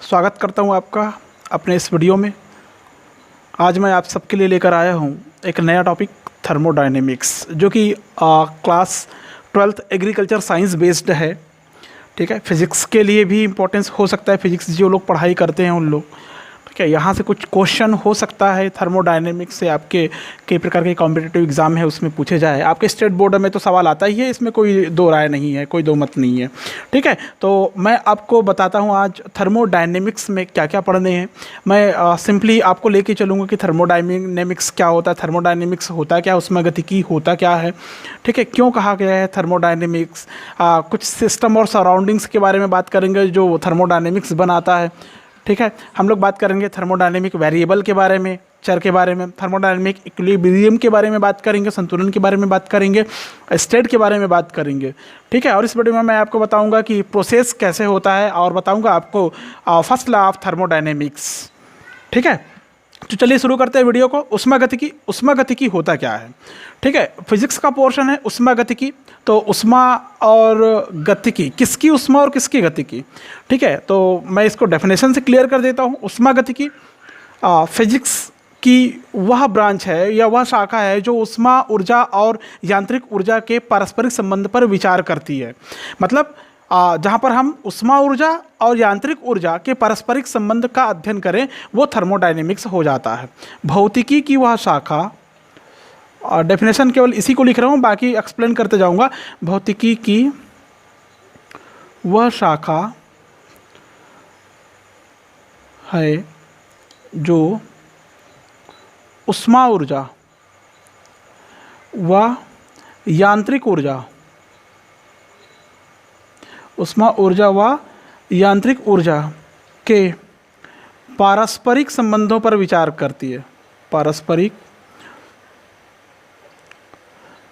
स्वागत करता हूं आपका अपने इस वीडियो में। आज मैं आप सबके लिए लेकर आया हूं एक नया टॉपिक थर्मोडायनेमिक्स, जो कि class 12th agriculture science based है। ठीक है, फिज़िक्स के लिए भी इम्पोर्टेंस हो सकता है, फिज़िक्स जो लोग पढ़ाई करते हैं उन लोग। ठीक है, यहाँ से कुछ क्वेश्चन हो सकता है थर्मोडायनेमिक्स से, आपके कई प्रकार के कॉम्पिटिटिव एग्जाम है उसमें पूछे जाए। आपके स्टेट बोर्ड में तो सवाल आता ही है, इसमें कोई दो राय नहीं है, कोई दो मत नहीं है। ठीक है, तो मैं आपको बताता हूँ आज थर्मोडायनेमिक्स में क्या क्या पढ़ने हैं। मैं सिंपली आपको लेके चलूँगा कि थर्मोडायनेमिक्स क्या होता है, थर्मोडायनेमिक्स होता क्या, उसमें गतिकी होता क्या है। ठीक है, क्यों कहा गया है थर्मोडायनेमिक्स, कुछ सिस्टम और सराउंडिंग्स के बारे में बात करेंगे जो थर्मोडायनेमिक्स बनाता है। ठीक है, हम लोग बात करेंगे थर्मोडायनेमिक वेरिएबल के बारे में, चर के बारे में, थर्मोडायनेमिक इक्विलिब्रियम के बारे में बात करेंगे, संतुलन के बारे में बात करेंगे, स्टेट के बारे में बात करेंगे। ठीक है, और इस वीडियो में मैं आपको बताऊंगा कि प्रोसेस कैसे होता है और बताऊंगा आपको फर्स्ट लॉ ऑफ थर्मोडायनेमिक्स। ठीक है, तो चलिए शुरू करते हैं वीडियो को। उष्मागतिकी होता क्या है। ठीक है, फिजिक्स का पोर्शन है उष्मागतिकी। तो उष्मा और गतिकी, किसकी उष्मा और किसकी गतिकी। ठीक है, तो मैं इसको डेफिनेशन से क्लियर कर देता हूँ। उष्मागतिकी फिजिक्स की वह ब्रांच है या वह शाखा है जो उष्मा ऊर्जा और यांत्रिक ऊर्जा के पारस्परिक संबंध पर विचार करती है। मतलब जहाँ पर हम उष्मा ऊर्जा और यांत्रिक ऊर्जा के पारस्परिक संबंध का अध्ययन करें वो थर्मोडायनेमिक्स हो जाता है। भौतिकी की वह शाखा, डेफिनेशन केवल इसी को लिख रहा हूँ, बाकी एक्सप्लेन करते जाऊँगा। भौतिकी की वह शाखा है जो उष्मा ऊर्जा व यांत्रिक ऊर्जा, उष्मा ऊर्जा व यांत्रिक ऊर्जा के पारस्परिक संबंधों पर विचार करती है। पारस्परिक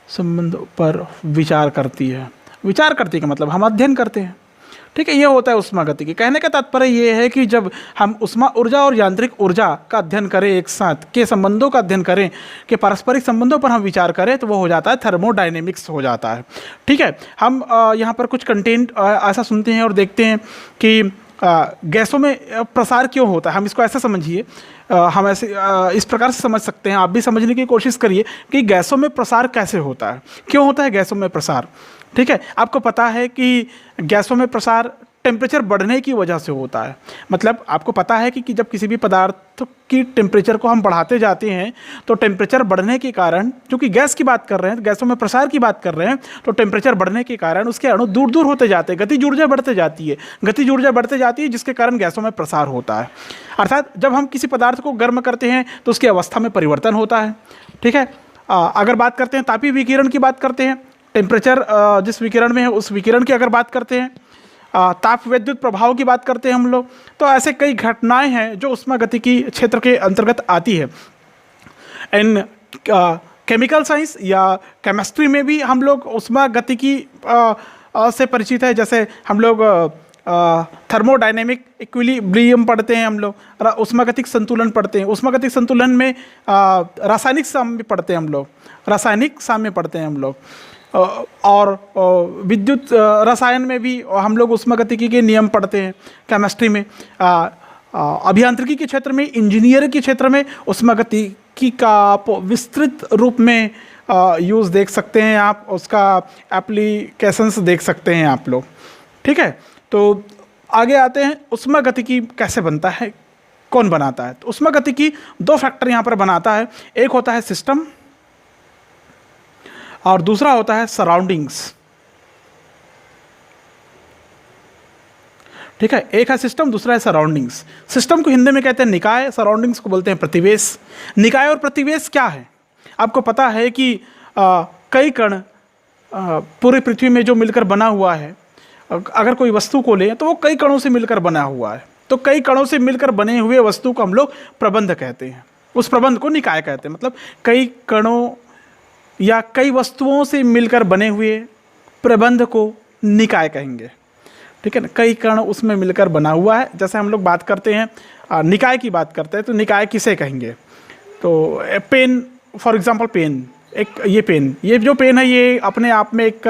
संबंधों पर विचार करती है। विचार करती है का मतलब हम अध्ययन करते हैं। ठीक है, ये होता है उष्मागतिकी। कहने का तात्पर्य ये है कि जब हम उष्मा ऊर्जा और यांत्रिक ऊर्जा का अध्ययन करें, एक साथ के संबंधों का अध्ययन करें, के पारस्परिक संबंधों पर हम विचार करें, तो वो हो जाता है थर्मोडायनेमिक्स हो जाता है। ठीक है, हम यहाँ पर कुछ कंटेंट ऐसा सुनते हैं और देखते हैं कि गैसों में प्रसार क्यों होता है। हम इसको ऐसा समझिए, हम ऐसे इस प्रकार से समझ सकते हैं, आप भी समझने की कोशिश करिए कि गैसों में प्रसार कैसे होता है, क्यों होता है गैसों में प्रसार। ठीक है, आपको पता है कि गैसों में प्रसार टेम्परेचर बढ़ने की वजह से होता है। मतलब आपको पता है कि जब किसी भी पदार्थ की टेम्परेचर को हम बढ़ाते जाते हैं तो टेम्परेचर बढ़ने के कारण, क्योंकि गैस की बात कर रहे हैं, गैसों में प्रसार की बात कर रहे हैं, तो टेम्परेचर बढ़ने के कारण उसके अणु दूर दूर होते जाते हैं, गतिज ऊर्जा बढ़ते जाती है, गतिज ऊर्जा बढ़ते जाती है, जिसके कारण गैसों में प्रसार होता है। अर्थात जब हम किसी पदार्थ को गर्म करते हैं तो उसकी अवस्था में परिवर्तन होता है। ठीक है, अगर बात करते हैं तापीय विकिरण की बात करते हैं, टेम्परेचर जिस विकिरण में है उस विकिरण की अगर बात करते हैं, ताप विद्युत प्रभाव की बात करते हैं हम लोग, तो ऐसे कई घटनाएं हैं जो उष्मागतिकी क्षेत्र के अंतर्गत आती है। इन केमिकल साइंस या केमिस्ट्री में भी हम लोग उष्मागतिकी से परिचित है। जैसे हम लोग थर्मोडायनेमिक इक्विलिब्रियम पढ़ते हैं, हम लोग उष्मागतिक संतुलन पढ़ते हैं। उष्मागतिक संतुलन में रासायनिक साम्य पढ़ते हैं हम लोग, रासायनिक साम्य पढ़ते हैं हम लोग। और विद्युत रसायन में भी हम लोग उष्मागतिकी के नियम पढ़ते हैं केमिस्ट्री में। अभियांत्रिकी के क्षेत्र में, इंजीनियरिंग के क्षेत्र में उष्मागतिकी का आप विस्तृत रूप में यूज़ देख सकते हैं, आप उसका एप्लीकेशंस देख सकते हैं आप लोग। ठीक है, तो आगे आते हैं, उष्मागतिकी कैसे बनता है, कौन बनाता है। तो उष्मागतिकी दो फैक्टर यहाँ पर बनाता है, एक होता है सिस्टम और दूसरा होता है सराउंडिंग्स। ठीक है, एक है सिस्टम, दूसरा है सराउंडिंग्स। सिस्टम को हिंदी में कहते हैं निकाय, सराउंडिंग्स को बोलते हैं प्रतिवेश। निकाय और प्रतिवेश क्या है, आपको पता है कि कई कण पूरी पृथ्वी में जो मिलकर बना हुआ है, अगर कोई वस्तु को लें तो वो कई कणों से मिलकर बना हुआ है। तो कई कणों से मिलकर बने हुए वस्तु को हम लोग प्रबंध कहते हैं, उस प्रबंध को निकाय कहते हैं। मतलब कई कणों या कई वस्तुओं से मिलकर बने हुए प्रबंध को निकाय कहेंगे। ठीक है ना, कई कण उसमें मिलकर बना हुआ है। जैसे हम लोग बात करते हैं निकाय की बात करते हैं, तो निकाय किसे कहेंगे। तो पेन, फॉर एग्जांपल पेन, एक ये पेन, ये जो पेन है ये अपने आप में एक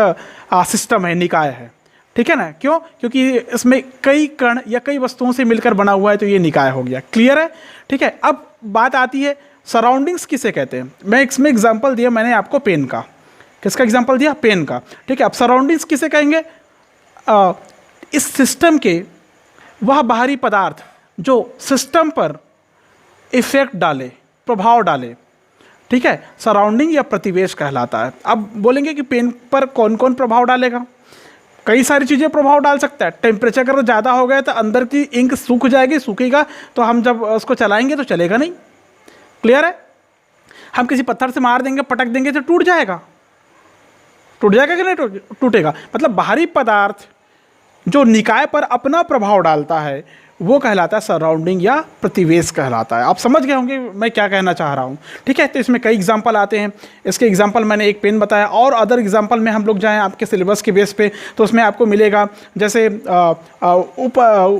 सिस्टम है, निकाय है। ठीक है ना, क्यों? क्योंकि इसमें कई कण या कई वस्तुओं से मिलकर बना हुआ है, तो ये निकाय हो गया। क्लियर है? ठीक है। अब बात आती है सराउंडिंग्स किसे कहते हैं। मैं इसमें एग्जांपल दिया मैंने आपको पेन का। किसका एग्जांपल दिया? पेन का। ठीक है। अब सराउंडिंग्स किसे कहेंगे? इस सिस्टम के वह बाहरी पदार्थ जो सिस्टम पर इफेक्ट डाले, प्रभाव डाले, ठीक है, सराउंडिंग या प्रतिवेश कहलाता है। अब बोलेंगे कि पेन पर कौन कौन प्रभाव डालेगा? कई सारी चीज़ें प्रभाव डाल सकता है। टेम्परेचर अगर ज़्यादा हो गया तो अंदर की इंक सूख जाएगी, सूखेगा तो हम जब उसको चलाएंगे तो चलेगा नहीं। क्लियर है? हम किसी पत्थर से मार देंगे, पटक देंगे तो टूट जाएगा। टूट जाएगा कि नहीं टूटेगा? मतलब बाहरी पदार्थ जो निकाय पर अपना प्रभाव डालता है वो कहलाता है सराउंडिंग या प्रतिवेश कहलाता है। आप समझ गए होंगे मैं क्या कहना चाह रहा हूँ। ठीक है। तो इसमें कई एग्जाम्पल आते हैं। इसके एग्जाम्पल मैंने एक पेन बताया, और अदर एग्जाम्पल में हम लोग जाएँ आपके सिलेबस के बेस पे तो उसमें आपको मिलेगा, जैसे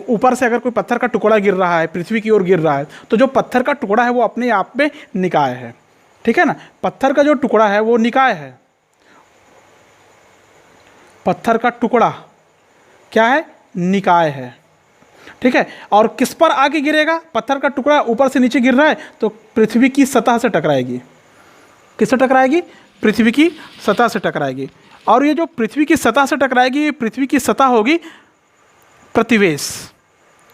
ऊपर से अगर कोई पत्थर का टुकड़ा गिर रहा है, पृथ्वी की ओर गिर रहा है, तो जो पत्थर का टुकड़ा है वो अपने आप में निकाय है। ठीक है ना? पत्थर का जो टुकड़ा है वो निकाय है। पत्थर का टुकड़ा क्या है? निकाय है। ठीक है। और किस पर आके गिरेगा? पत्थर का टुकड़ा ऊपर से नीचे गिर रहा है तो पृथ्वी की सतह से टकराएगी। किससे टकराएगी? पृथ्वी की सतह से टकराएगी। और ये जो पृथ्वी की सतह से टकराएगी, ये पृथ्वी की सतह होगी प्रतिवेश।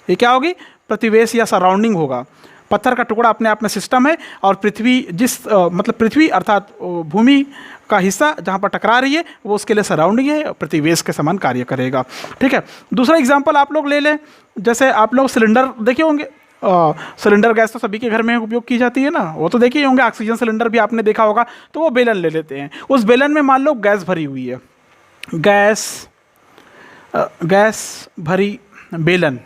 ये क्या होगी? प्रतिवेश या सराउंडिंग होगा। पत्थर का टुकड़ा अपने आप में सिस्टम है, और पृथ्वी मतलब पृथ्वी अर्थात भूमि का हिस्सा जहाँ पर टकरा रही है वो उसके लिए सराउंडिंग है, प्रतिवेश के समान कार्य करेगा। ठीक है। दूसरा एग्जांपल आप लोग ले लें, जैसे आप लोग सिलेंडर देखे होंगे। सिलेंडर गैस तो सभी के घर में उपयोग की जाती है ना, वो तो देखे ही होंगे। ऑक्सीजन सिलेंडर भी आपने देखा होगा। तो वो बेलन ले लेते हैं, उस बेलन में मान लो गैस भरी हुई है। गैस भरी बेलन,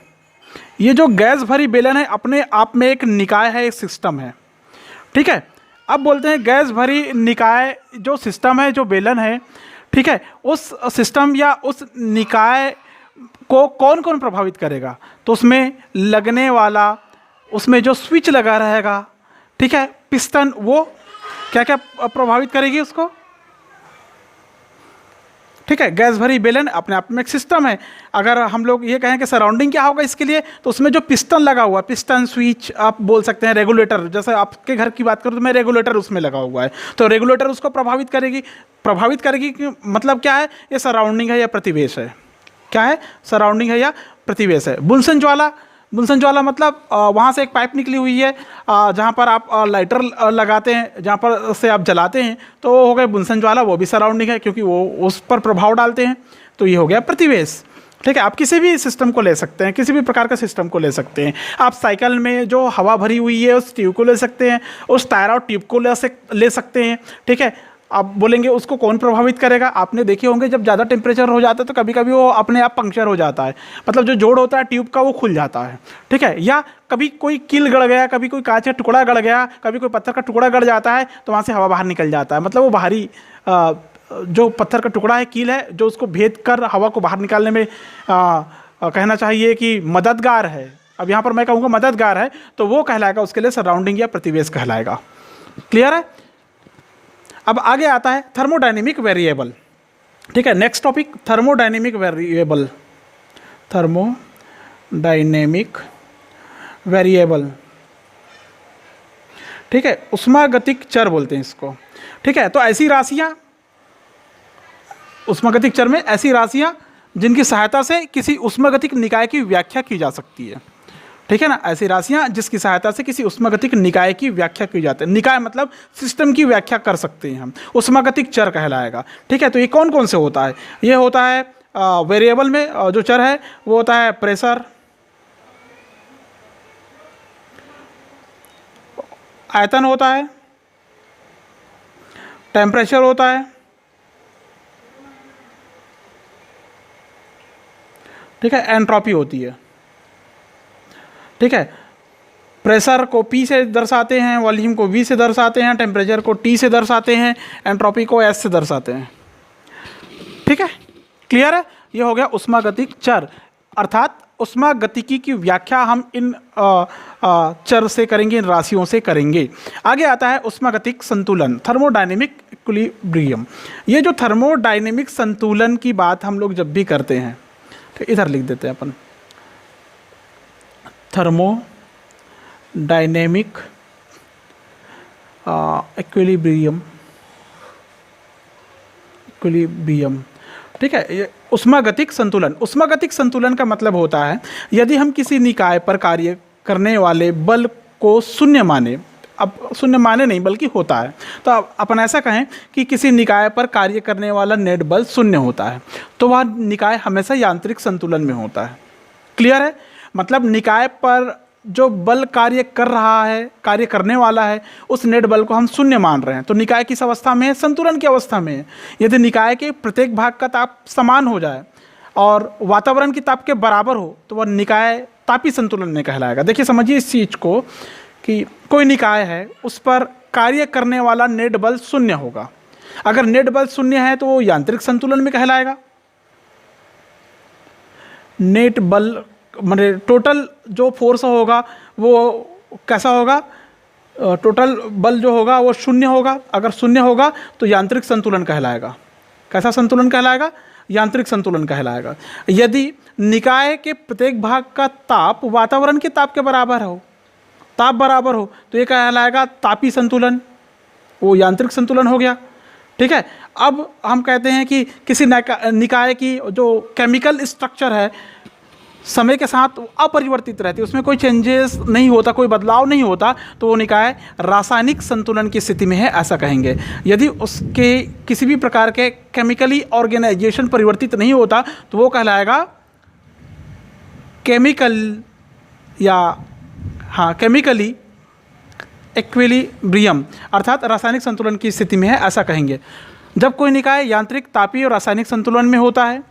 ये जो गैस भरी बेलन है अपने आप में एक निकाय है, एक सिस्टम है। ठीक है। अब बोलते हैं गैस भरी निकाय जो सिस्टम है, जो बेलन है, ठीक है, उस सिस्टम या उस निकाय को कौन कौन प्रभावित करेगा? तो उसमें लगने वाला, उसमें जो स्विच लगा रहेगा, ठीक है, पिस्टन, वो क्या क्या प्रभावित करेगी उसको? ठीक है। गैस भरी बेलन अपने आप में एक सिस्टम है। अगर हम लोग ये कहें कि सराउंडिंग क्या होगा इसके लिए, तो उसमें जो पिस्टन लगा हुआ है, पिस्टन, स्विच, आप बोल सकते हैं रेगुलेटर, जैसे आपके घर की बात करूँ तो मैं रेगुलेटर उसमें लगा हुआ है, तो रेगुलेटर उसको प्रभावित करेगी। प्रभावित करेगी मतलब क्या है? ये सराउंडिंग है या प्रतिवेश है? क्या है? सराउंडिंग है या प्रतिवेश है। बुनसन ज्वाला, बुनसन ज्वाला मतलब वहाँ से एक पाइप निकली हुई है, जहाँ पर आप लाइटर लगाते हैं, जहाँ पर से आप जलाते हैं, तो वो हो गए बुनसन ज्वाला। वो भी सराउंडिंग है क्योंकि वो उस पर प्रभाव डालते हैं, तो ये हो गया प्रतिवेश। ठीक है। आप किसी भी सिस्टम को ले सकते हैं, किसी भी प्रकार का सिस्टम को ले सकते हैं। आप साइकिल में जो हवा भरी हुई है उस ट्यूब को ले सकते हैं, उस टायर और ट्यूब को ले सकते हैं। ठीक है। आप बोलेंगे उसको कौन प्रभावित करेगा? आपने देखे होंगे जब ज़्यादा टेम्परेचर हो जाता है तो कभी कभी वो अपने आप पंक्चर हो जाता है, मतलब जो जोड़ होता है ट्यूब का वो खुल जाता है। ठीक है। या कभी कोई कील गड़ गया, कभी कोई कांच का टुकड़ा गड़ गया, कभी कोई पत्थर का टुकड़ा गड़ जाता है, तो वहाँ से हवा बाहर निकल जाता है। मतलब वो बाहरी जो पत्थर का टुकड़ा है, कील है, जो उसको भेद कर हवा को बाहर निकालने में कहना चाहिए कि मददगार है। अब यहाँ पर मैं कहूँगा मददगार है, तो वो कहलाएगा, उसके लिए सराउंडिंग या प्रतिवेश कहलाएगा। क्लियर है? अब आगे आता है थर्मोडायनेमिक वेरिएबल। ठीक है। Next topic thermodynamic variable. Thermodynamic variable, ठीक है, उष्मागतिक चर बोलते हैं इसको। ठीक है। तो ऐसी राशियां, उष्मागतिक चर में ऐसी राशियां जिनकी सहायता से किसी उष्मागतिक निकाय की व्याख्या की जा सकती है। ठीक है ना? ऐसी राशियां जिसकी सहायता से किसी उष्मागतिक निकाय की व्याख्या की जाती है। निकाय मतलब सिस्टम की व्याख्या कर सकते हैं हम, उष्मागतिक चर कहलाएगा। ठीक है। तो ये कौन कौन से होता है? ये होता है वेरिएबल में जो चर है वो होता है प्रेशर, आयतन होता है, टेम्परेचर होता है, ठीक है, एंट्रोपी होती है। ठीक है। प्रेशर को P से दर्शाते हैं, वॉल्यूम को V से दर्शाते हैं, टेम्परेचर को T से दर्शाते हैं, एंट्रोपी को S से दर्शाते हैं। ठीक है। क्लियर है? ये हो गया उष्मागतिक चर, अर्थात उष्मागतिकी की व्याख्या हम इन चर से करेंगे, इन राशियों से करेंगे। आगे आता है उष्मागतिक संतुलन, थर्मोडायनेमिक इक्विलिब्रियम। ये जो थर्मोडायनेमिक संतुलन की बात हम लोग जब भी करते हैं, ठीक, इधर लिख देते हैं अपन, थर्मोडायनेमिक इक्विलिब्रियम, ठीक है। ये उष्मागतिक संतुलन, उष्मागतिक संतुलन का मतलब होता है यदि हम किसी निकाय पर कार्य करने वाले बल को शून्य माने, अब शून्य माने नहीं बल्कि होता है, तो अपन ऐसा कहें कि किसी निकाय पर कार्य करने वाला नेट बल शून्य होता है, तो वह निकाय हमेशा यांत्रिक संतुलन में होता है। क्लियर है? मतलब निकाय पर जो बल कार्य कर रहा है, कार्य करने वाला है, उस नेट बल को हम शून्य मान रहे हैं, तो निकाय किस अवस्था में है? संतुलन की अवस्था में है। यदि निकाय के प्रत्येक भाग का ताप समान हो जाए और वातावरण की ताप के बराबर हो तो वह निकाय तापी संतुलन में कहलाएगा। देखिए समझिए इस चीज़ को कि कोई निकाय है, उस पर कार्य करने वाला नेट बल शून्य होगा। अगर नेट बल शून्य है तो वो यांत्रिक संतुलन में कहलाएगा। नेट बल माने टोटल जो फोर्स होगा वो कैसा होगा? टोटल बल जो होगा वो शून्य होगा। अगर शून्य होगा तो यांत्रिक संतुलन कहलाएगा। कैसा संतुलन कहलाएगा? यांत्रिक संतुलन कहलाएगा। यदि निकाय के प्रत्येक भाग का ताप वातावरण के ताप के बराबर हो, ताप बराबर हो, तो ये कहलाएगा तापी संतुलन, वो यांत्रिक संतुलन हो गया। ठीक है। अब हम कहते हैं कि किसी निकाय की जो केमिकल स्ट्रक्चर है समय के साथ अपरिवर्तित रहती है, उसमें कोई चेंजेस नहीं होता, कोई बदलाव नहीं होता, तो वो निकाय रासायनिक संतुलन की स्थिति में है, ऐसा कहेंगे। यदि उसके किसी भी प्रकार के केमिकली ऑर्गेनाइजेशन परिवर्तित नहीं होता तो वो कहलाएगा केमिकल या केमिकली इक्विलिब्रियम, अर्थात रासायनिक संतुलन की स्थिति में है, ऐसा कहेंगे। जब कोई निकाय यांत्रिक, तापीय और रासायनिक संतुलन में होता है,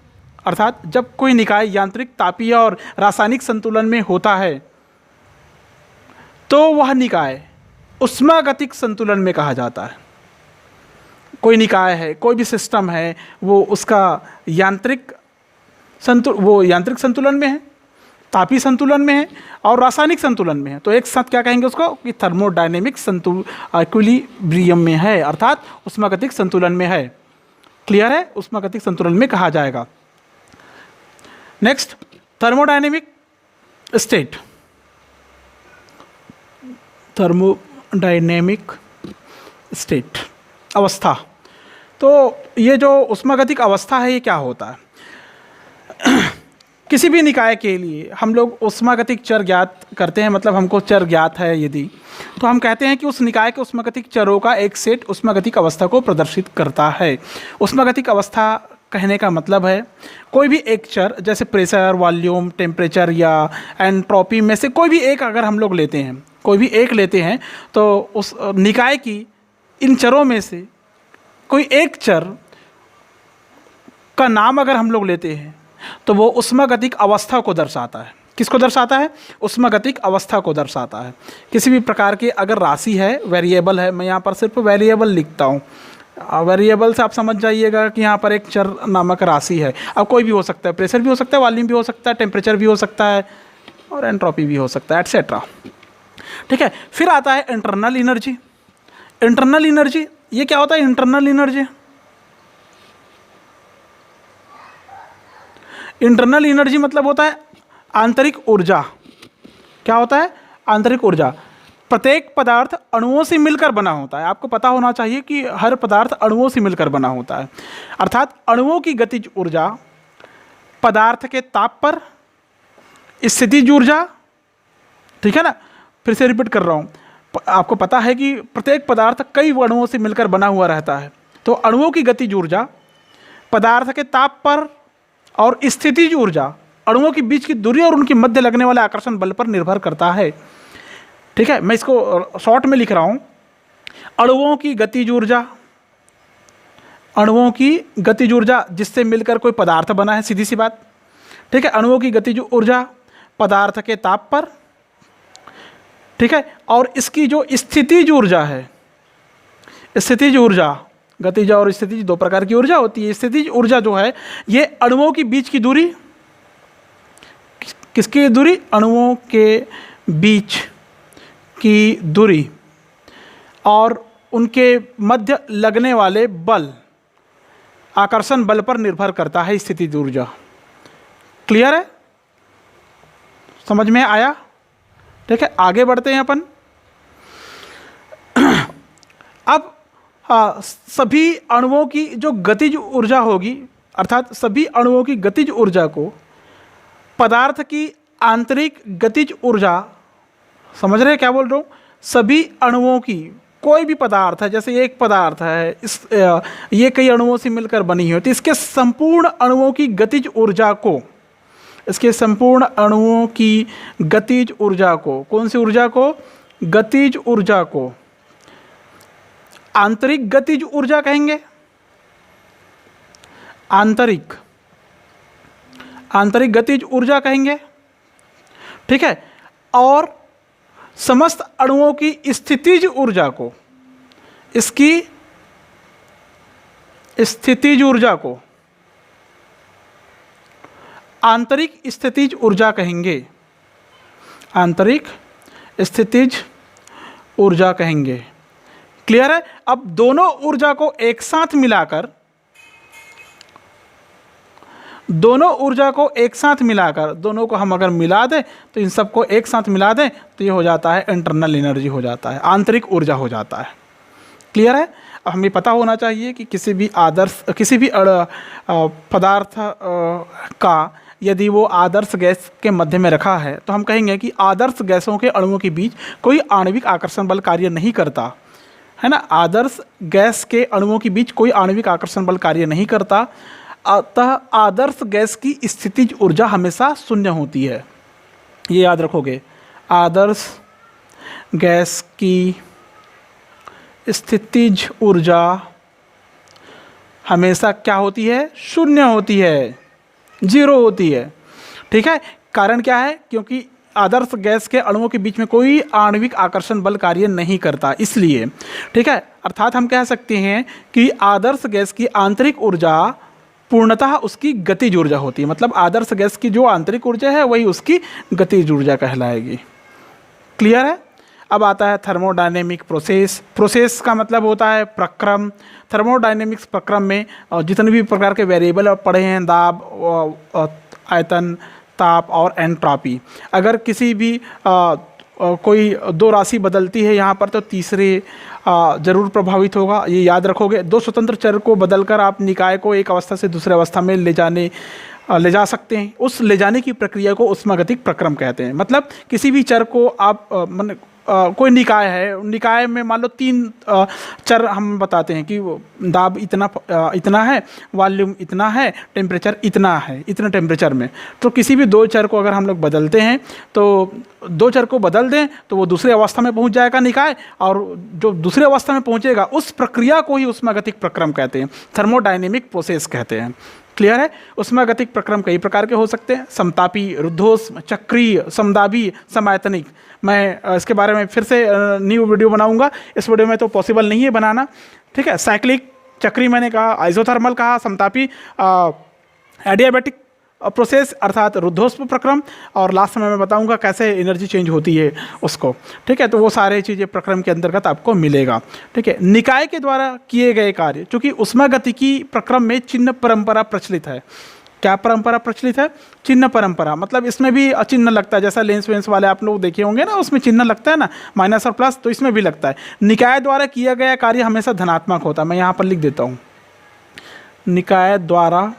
अर्थात जब कोई निकाय यांत्रिक, तापीय और रासायनिक संतुलन में होता है तो वह निकाय उष्मागतिक संतुलन में कहा जाता है। कोई निकाय है, कोई भी सिस्टम है, वो उसका यांत्रिक संतुलन में है, तापीय संतुलन में है और रासायनिक संतुलन में है, तो एक साथ क्या कहेंगे उसको कि थर्मोडायनेमिक इक्विलिब्रियम में है, अर्थात उष्मागतिक संतुलन में है। क्लियर है? उष्मागतिक संतुलन में कहा जाएगा। Next, thermodynamic state, thermodynamic state अवस्था। तो ये जो उष्मागतिक अवस्था है ये क्या होता है? किसी भी निकाय के लिए हम लोग उष्मागतिक चर ज्ञात करते हैं, मतलब हमको चर ज्ञात है यदि, तो हम कहते हैं कि उस निकाय के उष्मागतिक चरों का एक सेट उष्मागतिक अवस्था को प्रदर्शित करता है। उष्मागतिक अवस्था कहने का मतलब है कोई भी एक चर, जैसे प्रेशर, वॉल्यूम, टेम्परेचर या एंट्रोपी में से कोई भी एक अगर हम लोग लेते हैं, कोई भी एक लेते हैं, तो उस निकाय की इन चरों में से कोई एक चर का नाम अगर हम लोग लेते हैं तो वो उष्मागतिक अवस्था को दर्शाता है। किसको दर्शाता है? उष्मागतिक अवस्था को दर्शाता है। किसी भी प्रकार की अगर राशि है, वेरिएबल है, मैं यहाँ पर सिर्फ वेरिएबल लिखता हूँ, वेरिएबल से आप समझ जाइएगा कि यहाँ पर एक चर नामक राशि है। अब कोई भी हो सकता है, प्रेशर भी हो सकता है, वॉल्यूम भी हो सकता है, टेम्परेचर भी हो सकता है और एंट्रोपी भी हो सकता है, एटसेट्रा। ठीक है। फिर आता है इंटरनल एनर्जी। इंटरनल एनर्जी ये क्या होता है? इंटरनल एनर्जी, इंटरनल एनर्जी मतलब होता है आंतरिक ऊर्जा। क्या होता है? आंतरिक ऊर्जा। प्रत्येक पदार्थ अणुओं से मिलकर बना होता है। आपको पता होना चाहिए कि हर पदार्थ अणुओं से मिलकर बना होता है, अर्थात अणुओं की गतिज ऊर्जा, पदार्थ के ताप पर स्थितिज ऊर्जा। ठीक है ना? फिर से रिपीट कर रहा हूँ, आपको पता है कि प्रत्येक पदार्थ कई अणुओं से मिलकर बना हुआ रहता है, तो अणुओं की गतिज ऊर्जा, पदार्थ के ताप पर और स्थितिज ऊर्जा अणुओं के बीच की दूरी और उनकी मध्य लगने वाले आकर्षण बल पर निर्भर करता है। ठीक है, मैं इसको शॉर्ट में लिख रहा हूँ। अणुओं की गतिज ऊर्जा, अणुओं की गतिज ऊर्जा जिससे मिलकर कोई पदार्थ बना है, सीधी सी बात। ठीक है, अणुओं की गतिज ऊर्जा पदार्थ के ताप पर, ठीक है, और इसकी जो स्थितिज ऊर्जा है, स्थितिज ऊर्जा, गतिज और स्थितिज दो प्रकार की ऊर्जा होती है। स्थितिज ऊर्जा जो है ये अणुओं के बीच की दूरी, किसकी दूरी? अणुओं के बीच की दूरी और उनके मध्य लगने वाले बल, आकर्षण बल पर निर्भर करता है स्थितिज ऊर्जा। क्लियर है, समझ में आया? ठीक है, आगे बढ़ते हैं अपन। अब सभी अणुओं की जो गतिज ऊर्जा होगी, अर्थात सभी अणुओं की गतिज ऊर्जा को पदार्थ की आंतरिक गतिज ऊर्जा, समझ रहे हैं क्या बोल रहा हूँ? सभी अणुओं की, कोई भी पदार्थ है, जैसे एक पदार्थ है, ये कई अणुओं से मिलकर बनी है, तो इसके संपूर्ण अणुओं की गतिज ऊर्जा को, इसके संपूर्ण अणुओं की गतिज ऊर्जा को, कौन सी ऊर्जा को? गतिज ऊर्जा को आंतरिक गतिज ऊर्जा कहेंगे। आंतरिक गतिज ऊर्जा कहेंगे, ठीक है। और समस्त अणुओं की स्थितिज ऊर्जा को, इसकी स्थितिज ऊर्जा को आंतरिक स्थितिज ऊर्जा कहेंगे। आंतरिक स्थितिज ऊर्जा कहेंगे। क्लियर है? अब दोनों ऊर्जा को एक साथ मिलाकर, दोनों को हम अगर मिला दें, तो इन सबको एक साथ मिला दें तो ये हो जाता है इंटरनल एनर्जी, हो जाता है आंतरिक ऊर्जा हो जाता है। क्लियर है? अब हमें पता होना चाहिए कि किसी भी पदार्थ का यदि वो आदर्श गैस के मध्य में रखा है, तो हम कहेंगे कि आदर्श गैसों के अणुओं के बीच कोई आणविक आकर्षण बल कार्य नहीं करता, है ना। आदर्श गैस के अणुओं के बीच कोई आणविक आकर्षण बल कार्य नहीं करता, अतः आदर्श गैस की स्थितिज ऊर्जा हमेशा शून्य होती है। ये याद रखोगे, आदर्श गैस की स्थितिज ऊर्जा हमेशा क्या होती है? शून्य होती है, जीरो होती है। ठीक है, कारण क्या है? क्योंकि आदर्श गैस के अणुओं के बीच में कोई आणविक आकर्षण बल कार्य नहीं करता, इसलिए। ठीक है, अर्थात हम कह सकते हैं कि आदर्श गैस की आंतरिक ऊर्जा पूर्णतः उसकी गतिज ऊर्जा होती है। मतलब आदर्श गैस की जो आंतरिक ऊर्जा है वही उसकी गतिज ऊर्जा कहलाएगी। क्लियर है? अब आता है थर्मोडायनेमिक प्रोसेस। प्रोसेस का मतलब होता है प्रक्रम। थर्मोडायनेमिक्स प्रक्रम में जितने भी प्रकार के वेरिएबल पढ़े हैं, दाब, आयतन, ताप और एंट्रोपी, अगर किसी भी कोई दो राशि बदलती है यहाँ पर, तो तीसरे जरूर प्रभावित होगा। ये याद रखोगे। दो स्वतंत्र चर को बदलकर आप निकाय को एक अवस्था से दूसरे अवस्था में ले जा सकते हैं। उस ले जाने की प्रक्रिया को ऊष्मागतिक प्रक्रम कहते हैं। मतलब किसी भी चर को आप कोई निकाय है, निकाय में मान लो 3 चर हम बताते हैं कि दाब इतना है, वॉल्यूम इतना है, टेम्परेचर इतना है, इतने टेम्परेचर में। तो किसी भी 2 चर को अगर हम लोग बदलते हैं, तो 2 चर को बदल दें तो वो दूसरी अवस्था में पहुंच जाएगा निकाय, और जो दूसरी अवस्था में पहुंचेगा उस प्रक्रिया को ही ऊष्मागतिक प्रक्रम कहते हैं, थर्मोडायनेमिक प्रोसेस कहते हैं। क्लियर है? ऊष्मागतिक प्रक्रम कई प्रकार के हो सकते हैं, समतापी, रुद्धोष्म, चक्रीय, समदाबी, समायतनिक। मैं इसके बारे में फिर से न्यू वीडियो बनाऊंगा। इस वीडियो में तो पॉसिबल नहीं है बनाना। ठीक है, साइक्लिक, चक्री मैंने कहा, आइसोथर्मल कहा, समतापी, एडियाबैटिक प्रोसेस अर्थात रुद्धोष्म प्रक्रम, और लास्ट में मैं बताऊंगा कैसे एनर्जी चेंज होती है उसको। ठीक है, तो वो सारे चीज़ें प्रक्रम के अंतर्गत आपको मिलेगा। ठीक है, निकाय के द्वारा किए गए कार्य, चूँकि ऊष्मागतिकी प्रक्रम में चिन्ह परंपरा प्रचलित है। क्या परंपरा प्रचलित है? चिन्ह परंपरा। मतलब इसमें भी चिन्ह लगता है, जैसा लेंस वेंस वाले आप लोग देखे होंगे ना, उसमें चिन्ह लगता है ना, माइनस और प्लस, तो इसमें भी लगता है। निकाय द्वारा किया गया कार्य हमेशा धनात्मक होता है। मैं यहाँ पर लिख देता हूँ, निकाय द्वारा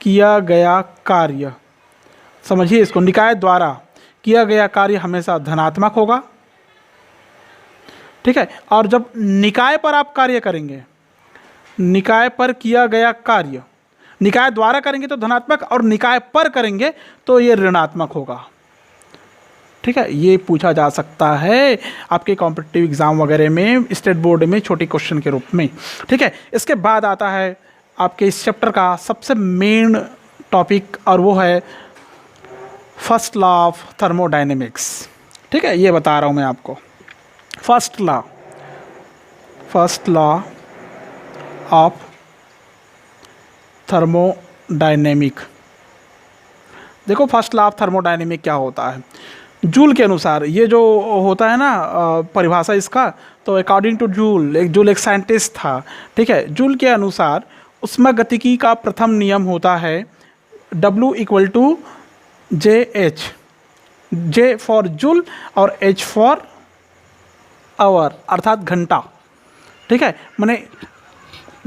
किया गया कार्य, समझिए इसको, निकाय द्वारा किया गया कार्य हमेशा धनात्मक होगा। ठीक है, और जब निकाय पर आप कार्य करेंगे, निकाय पर किया गया कार्य निकाय द्वारा करेंगे तो धनात्मक, और निकाय पर करेंगे तो ये ऋणात्मक होगा। ठीक है, ये पूछा जा सकता है आपके कॉम्पिटिटिव एग्जाम वगैरह में, स्टेट बोर्ड में छोटे क्वेश्चन के रूप में। ठीक है, इसके बाद आता है आपके इस चैप्टर का सबसे मेन टॉपिक, और वो है फर्स्ट लॉ ऑफ थर्मोडायनेमिक्स। ठीक है, ये बता रहा हूँ मैं आपको। First law of thermodynamic. देखो, फर्स्ट लॉ ऑफ थर्मोडायनेमिक क्या होता है? जूल के अनुसार, ये जो होता है ना परिभाषा इसका, तो अकॉर्डिंग टू जूल एक साइंटिस्ट था। ठीक है, जूल के अनुसार ऊष्मागतिकी का प्रथम नियम होता है W equal to J H, J for joule और एच फॉर आवर अर्थात घंटा। ठीक है, मैंने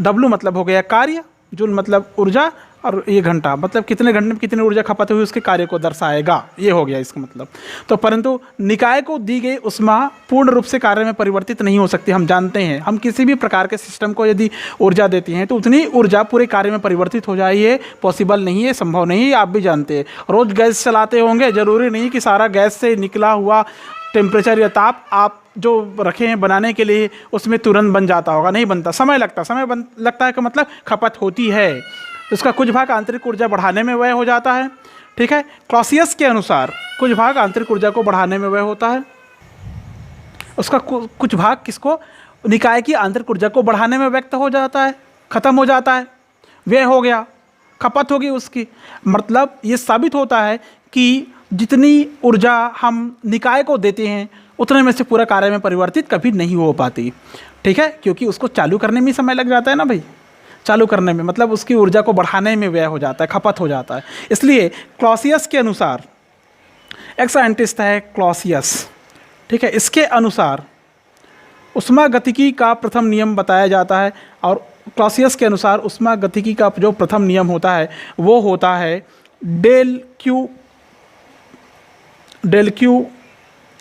W मतलब हो गया कार्य, जूल मतलब ऊर्जा, और ये घंटा मतलब कितने घंटे में कितनी ऊर्जा खपत हुई उसके कार्य को दर्शाएगा, ये हो गया इसका मतलब। तो परंतु निकाय को दी गई ऊष्मा पूर्ण रूप से कार्य में परिवर्तित नहीं हो सकती। हम जानते हैं, हम किसी भी प्रकार के सिस्टम को यदि ऊर्जा देती हैं तो उतनी ऊर्जा पूरे कार्य में परिवर्तित हो जाए, ये पॉसिबल नहीं है, संभव नहीं है। आप भी जानते हैं, रोज़ गैस चलाते होंगे, ज़रूरी नहीं कि सारा गैस से निकला हुआ टेम्परेचर या ताप आप जो रखे हैं बनाने के लिए उसमें तुरंत बन जाता होगा, नहीं बनता, समय लगता। समय लगता है कि मतलब खपत होती है, उसका कुछ भाग आंतरिक ऊर्जा बढ़ाने में व्यय हो जाता है। ठीक है, क्लॉसियस के अनुसार कुछ भाग आंतरिक ऊर्जा को बढ़ाने में व्यय होता है, उसका कुछ भाग किसको, निकाय की आंतरिक ऊर्जा को बढ़ाने में व्यक्त हो जाता है, खत्म हो जाता है, व्यय हो गया, खपत होगी उसकी। मतलब ये साबित होता है कि जितनी ऊर्जा हम निकाय को देते हैं उतने में से पूरा कार्य में परिवर्तित कभी नहीं हो पाती। ठीक है, क्योंकि उसको चालू करने में समय लग जाता है ना भाई, चालू करने में मतलब उसकी ऊर्जा को बढ़ाने में व्यय हो जाता है, खपत हो जाता है। इसलिए क्लॉसियस के अनुसार, एक साइंटिस्ट है क्लॉसियस, ठीक है, इसके अनुसार ऊष्मागतिकी का प्रथम नियम बताया जाता है। और क्लॉसियस के अनुसार ऊष्मागतिकी का जो प्रथम नियम होता है वो होता है del Q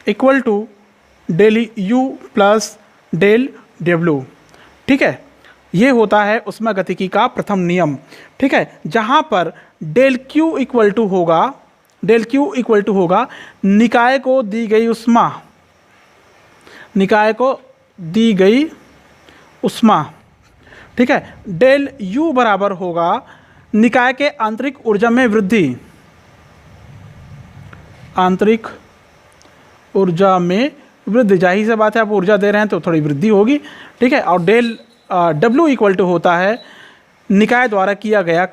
equal to del U plus del W. ठीक है, ये होता है ऊष्मागतिकी का प्रथम नियम। ठीक है, जहाँ पर डेल क्यू इक्वल टू होगा निकाय को दी गई ऊष्मा, निकाय को दी गई ऊष्मा। ठीक है, डेल यू बराबर होगा निकाय के आंतरिक ऊर्जा में वृद्धि, आंतरिक ऊर्जा में वृद्धि, जाहिर सी बात है आप ऊर्जा दे रहे हैं तो थोड़ी वृद्धि होगी। ठीक है, और डेल W इक्वल टू होता है निकाय द्वारा किया गया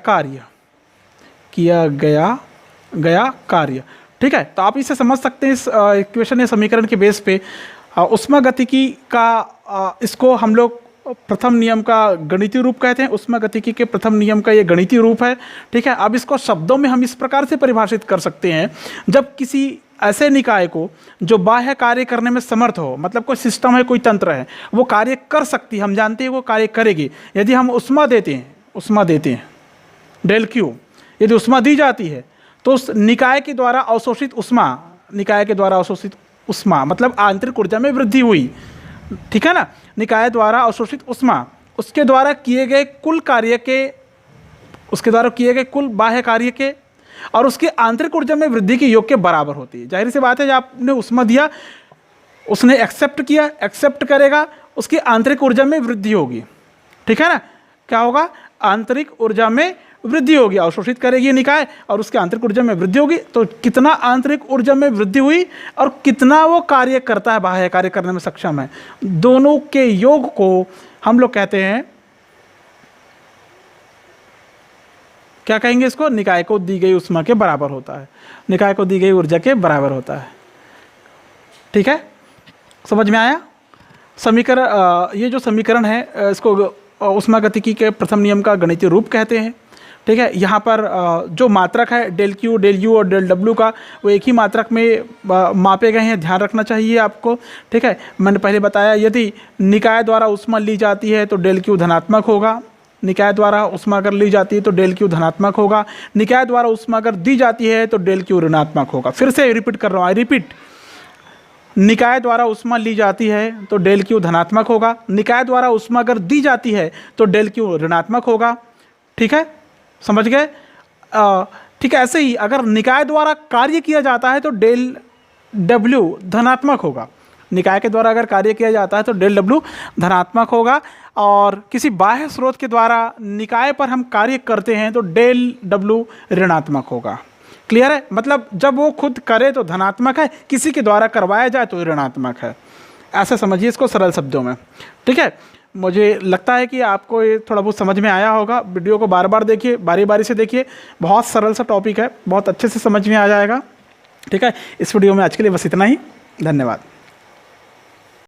कार्य। ठीक है, तो आप इसे समझ सकते हैं, इस इक्वेशन या समीकरण के बेस पे ऊष्मागतिकी का इसको हम लोग प्रथम नियम का गणितीय रूप कहते हैं। ऊष्मागतिकी के प्रथम नियम का ये गणितीय रूप है। ठीक है, अब इसको शब्दों में हम इस प्रकार से परिभाषित कर सकते हैं, जब किसी ऐसे निकाय को जो बाह्य कार्य करने में समर्थ हो, मतलब कोई सिस्टम है, कोई तंत्र है, वो कार्य कर सकती है, हम जानते हैं वो कार्य करेगी। यदि हम ऊष्मा देते हैं डेल क्यू, यदि ऊष्मा दी जाती है तो उस निकाय के द्वारा अवशोषित ऊष्मा मतलब आंतरिक ऊर्जा में वृद्धि हुई। ठीक है ना, निकाय द्वारा अवशोषित ऊष्मा उसके द्वारा किए गए कुल बाह्य कार्य के और उसकी आंतरिक ऊर्जा में वृद्धि के योग के बराबर होती है। जाहिर सी बात है, जब आपने ऊष्मा दिया, उसने एक्सेप्ट करेगा, उसकी आंतरिक ऊर्जा में वृद्धि होगी। ठीक है ना, क्या होगा, आंतरिक ऊर्जा में वृद्धि होगी, अवशोषित करेगी निकाय और उसकी आंतरिक ऊर्जा में वृद्धि होगी। तो कितना आंतरिक ऊर्जा में वृद्धि हुई और कितना वो कार्य करता है, बाह्य कार्य करने में सक्षम है, दोनों के योग को हम लोग कहते हैं, क्या कहेंगे इसको, निकाय को दी गई ऊष्मा के बराबर होता है, निकाय को दी गई ऊर्जा के बराबर होता है। ठीक है, समझ में आया समीकरण। ये जो समीकरण है इसको ऊष्मागतिकी के प्रथम नियम का गणितीय रूप कहते हैं। ठीक है, यहाँ पर जो मात्रक है डेल क्यू, डेल यू और डेल डब्ल्यू का, वो एक ही मात्रक में मापे गए हैं, ध्यान रखना चाहिए आपको। ठीक है, मैंने पहले बताया यदि निकाय द्वारा ऊष्मा ली जाती है तो डेल क्यू धनात्मक होगा, निकाय द्वारा ऊष्मा अगर ली जाती है तो डेल क्यू धनात्मक होगा, निकाय द्वारा ऊष्मा अगर दी जाती है तो डेल क्यू ऋणात्मक होगा। फिर से रिपीट कर रहा हूँ, रिपीट, निकाय द्वारा ऊष्मा ली जाती है तो डेल क्यू धनात्मक होगा, निकाय द्वारा ऊष्मा अगर दी जाती है तो डेल क्यू ऋणात्मक होगा। ठीक है, समझ गए। ठीक है, ऐसे ही अगर निकाय द्वारा कार्य किया जाता है तो डेल डब्ल्यू धनात्मक होगा, निकाय के द्वारा अगर कार्य किया जाता है तो डेल डब्ल्यू धनात्मक होगा, और किसी बाह्य स्रोत के द्वारा निकाय पर हम कार्य करते हैं तो डेल डब्ल्यू ऋणात्मक होगा। क्लियर है, मतलब जब वो खुद करे तो धनात्मक है, किसी के द्वारा करवाया जाए तो ऋणात्मक है। ऐसे समझिए इसको सरल शब्दों में। ठीक है, मुझे लगता है कि आपको ये थोड़ा बहुत समझ में आया होगा। वीडियो को बार बार देखिए, बारी बारी से देखिए, बहुत सरल सा टॉपिक है, बहुत अच्छे से समझ में आ जाएगा। ठीक है, इस वीडियो में आज के लिए बस इतना ही, धन्यवाद।